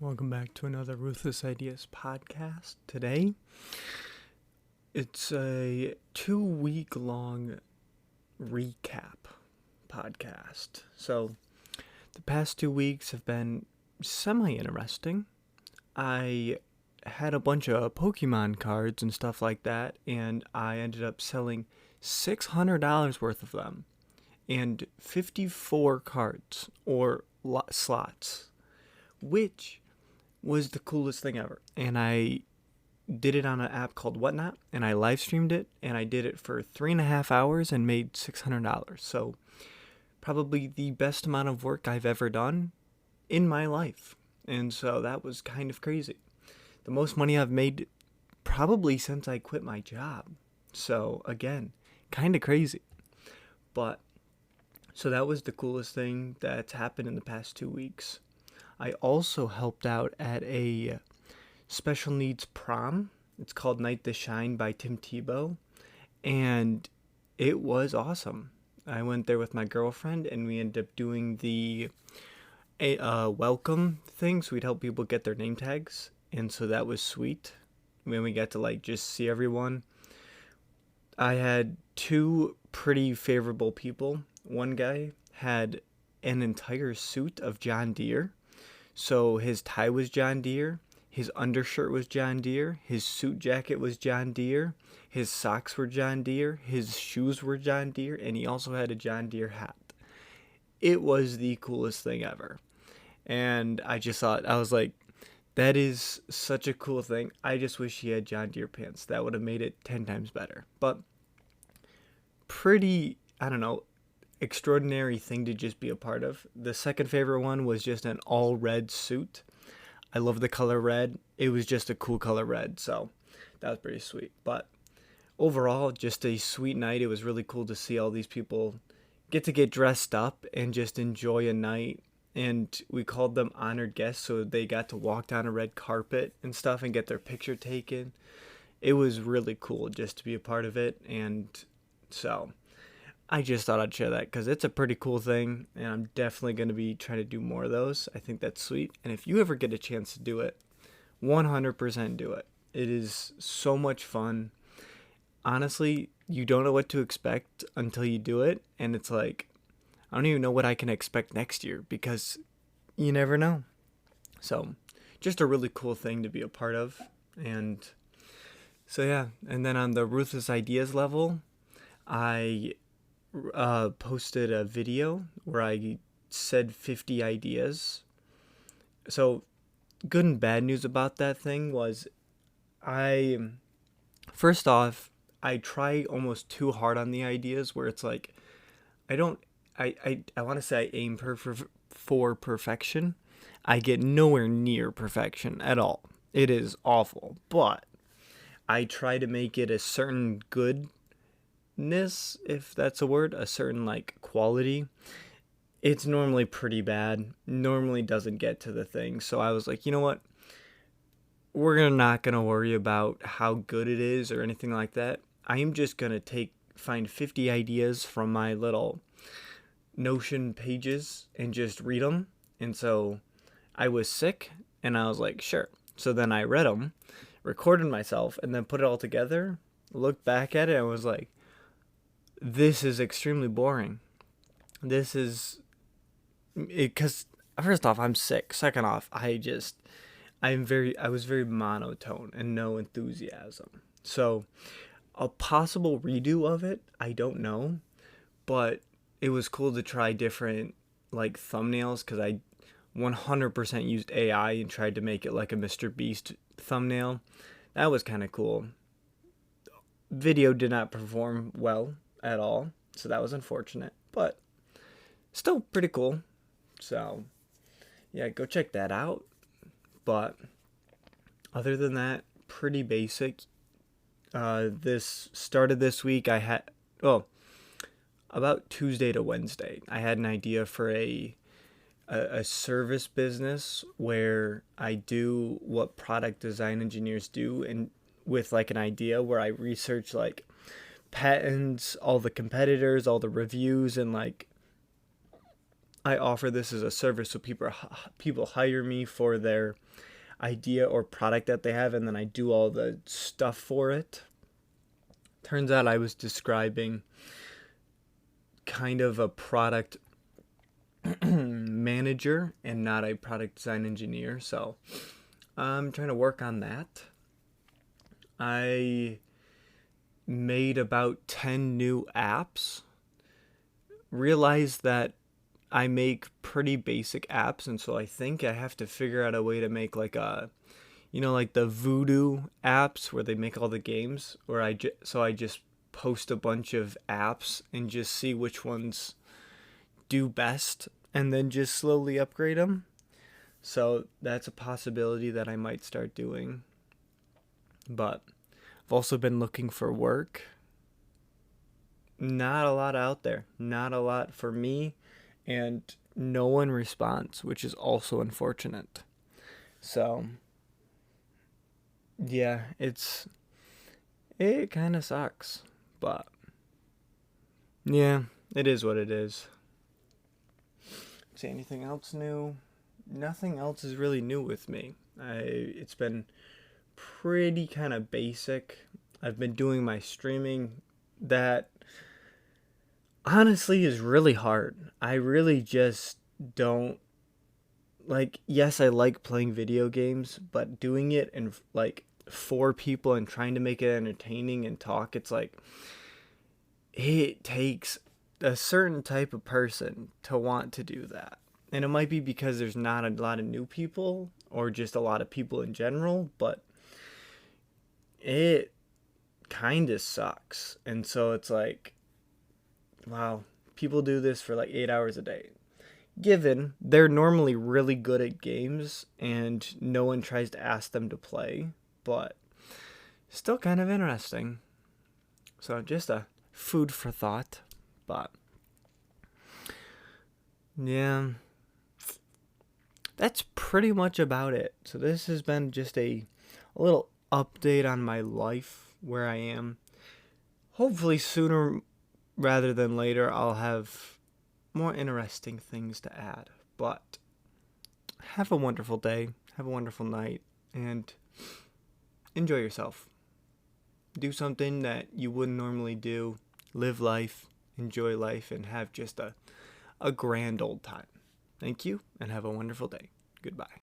Welcome back to another Ruthless Ideas podcast. Today, it's a 2-week long recap podcast. So, the past 2 weeks have been semi-interesting. I had a bunch of Pokemon cards and stuff like that, and I ended up selling $600 worth of them and 54 cards or slots, which was the coolest thing ever. And I did it on an app called Whatnot, and I live streamed it, and I did it for 3.5 hours and made $600. So probably the best amount of work I've ever done in my life. And so that was kind of crazy. The most money I've made probably since I quit my job. So again, kind of crazy. But so that was the coolest thing that's happened in the past 2 weeks. I also helped out at a special needs prom. It's called Night to Shine by Tim Tebow, and it was awesome. I went there with my girlfriend, and we ended up doing the welcome thing, so we'd help people get their name tags, and so that was sweet. When we got to just see everyone. I had two pretty favorable people. One guy had an entire suit of John Deere. So his tie was John Deere, his undershirt was John Deere, his suit jacket was John Deere, his socks were John Deere, his shoes were John Deere, and he also had a John Deere hat. It was the coolest thing ever. And I just thought, I was like, that is such a cool thing. I just wish he had John Deere pants. That would have made it 10 times better. But pretty, extraordinary thing to just be a part of. The second favorite one was just an all red suit. I love the color red. It was just a cool color red, so that was pretty sweet. But overall, just a sweet night. It was really cool to see all these people get dressed up and just enjoy a night. And we called them honored guests, so they got to walk down a red carpet and stuff and get their picture taken. It was really cool just to be a part of it, and so I just thought I'd share that because it's a pretty cool thing, and I'm definitely going to be trying to do more of those. I think that's sweet. And if you ever get a chance to do it, 100% do it. It is so much fun. Honestly, you don't know what to expect until you do it, and it's like, I don't even know what I can expect next year because you never know. So, just a really cool thing to be a part of. And so, yeah. And then on the Ruthless Ideas level, I posted a video where I said 50 ideas. So good and bad news about that thing was first off, I try almost too hard on the ideas where it's like, I want to say I aim for perfection. I get nowhere near perfection at all. It is awful, but I try to make it a certain goodness, if that's a word, a certain quality. It's normally pretty bad, normally doesn't get to the thing. So I was like, you know what, we're not gonna worry about how good it is or anything like that. I am just gonna find 50 ideas from my little Notion pages and just read them. And so I was sick, and I was like, sure. So then I read them, recorded myself, and then put it all together, looked back at it, and was like, this is extremely boring. This is because first off, I'm sick. Second off, I was very monotone and no enthusiasm. So a possible redo of it, I don't know, but it was cool to try different thumbnails because I 100% used AI and tried to make it like a Mr. Beast thumbnail. That was kind of cool. Video did not perform well at all, so that was unfortunate, but still pretty cool. So yeah, go check that out. But other than that, pretty basic. This started this week. I had about Tuesday to Wednesday, I had an idea for a service business where I do what product design engineers do, and with an idea where I research patents, all the competitors, all the reviews, and I offer this as a service, so people hire me for their idea or product that they have, and then I do all the stuff for it. Turns out I was describing kind of a product manager and not a product design engineer, so I'm trying to work on that. I made about 10 new apps. Realized that I make pretty basic apps, and so I think I have to figure out a way to make like like the Voodoo apps where they make all the games, where I just post a bunch of apps and just see which ones do best and then just slowly upgrade them. So that's a possibility that I might start doing. But I've also been looking for work. Not a lot out there. Not a lot for me, and no one responds, which is also unfortunate. So, yeah, it kind of sucks, but yeah, it is what it is. See anything else new? Nothing else is really new with me. It's been pretty kind of basic. I've been doing my streaming that honestly is really hard. I really just don't like, yes, I like playing video games, but doing it and like for people and trying to make it entertaining and talk, it's like it takes a certain type of person to want to do that. And it might be because there's not a lot of new people or just a lot of people in general, but it kind of sucks. And so it's like, wow, people do this for like 8 hours a day. Given they're normally really good at games and no one tries to ask them to play, but still kind of interesting. So just a food for thought. But yeah, that's pretty much about it. So this has been just a little update on my life, where I am. Hopefully sooner rather than later I'll have more interesting things to add. But have a wonderful day, have a wonderful night, and enjoy yourself. Do something that you wouldn't normally do. Live life, enjoy life, and have just a grand old time. Thank you, and have a wonderful day. Goodbye.